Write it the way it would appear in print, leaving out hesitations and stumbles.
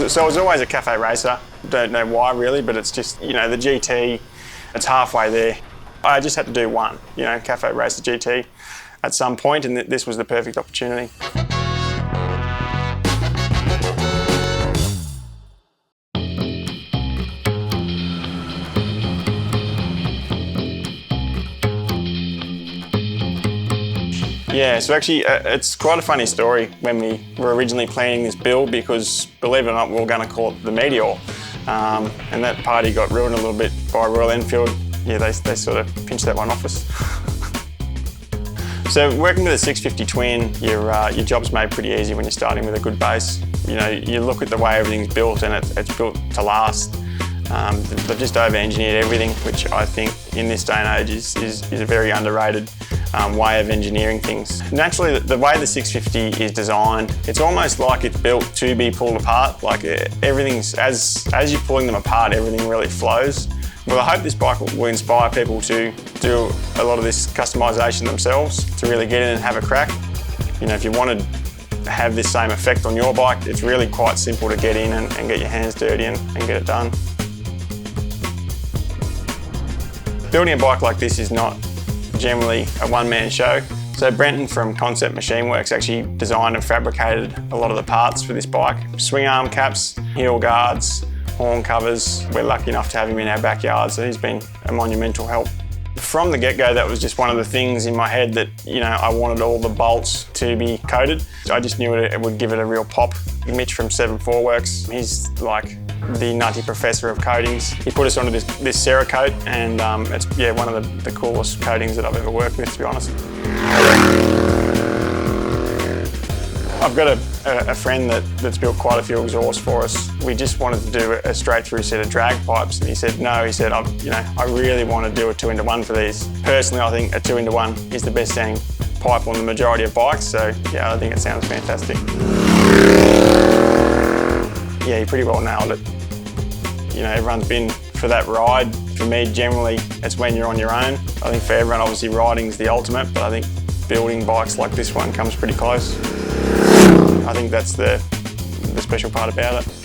So I was always a cafe racer. Don't know why really, but it's just, you know, the GT, it's halfway there. I just had to do one, you know, cafe racer GT at some point, and this was the perfect opportunity. Yeah, so actually it's quite a funny story when we were originally planning this build, because believe it or not, we were going to call it the Meteor. And that party got ruined a little bit by Royal Enfield. Yeah, they sort of pinched that one off us. So working with a 650 twin, your job's made pretty easy when you're starting with a good base. You know, you look at the way everything's built, and it's built to last. They've just over-engineered everything, which I think in this day and age is a very underrated way of engineering things. Naturally, the way the 650 is designed, it's almost like it's built to be pulled apart. Like everything's, as you're pulling them apart, everything really flows. Well, I hope this bike will inspire people to do a lot of this customisation themselves, to really get in and have a crack. You know, if you want to have this same effect on your bike, it's really quite simple to get in and get your hands dirty and get it done. Building a bike like this is not generally a one-man show. So Brenton from Concept Machine Works actually designed and fabricated a lot of the parts for this bike. Swing arm caps, heel guards, horn covers. We're lucky enough to have him in our backyard, so he's been a monumental help. From the get-go, that was just one of the things in my head that, you know, I wanted all the bolts to be coated. I just knew it would give it a real pop. Mitch from 7.4 Works, he's like the nutty professor of coatings. He put us onto this Cerakote, and it's one of the coolest coatings that I've ever worked with, to be honest. I've got a friend that's built quite a few exhausts for us. We just wanted to do a straight through set of drag pipes, and he said no. He said, I really want to do a 2-into-1 for these. Personally, I think a 2-into-1 is the best sounding pipe on the majority of bikes, so yeah, I think it sounds fantastic. Yeah, he pretty well nailed it. You know, everyone's been for that ride. For me, generally, it's when you're on your own. I think for everyone, obviously, riding's the ultimate, but I think building bikes like this one comes pretty close. I think that's the special part about it.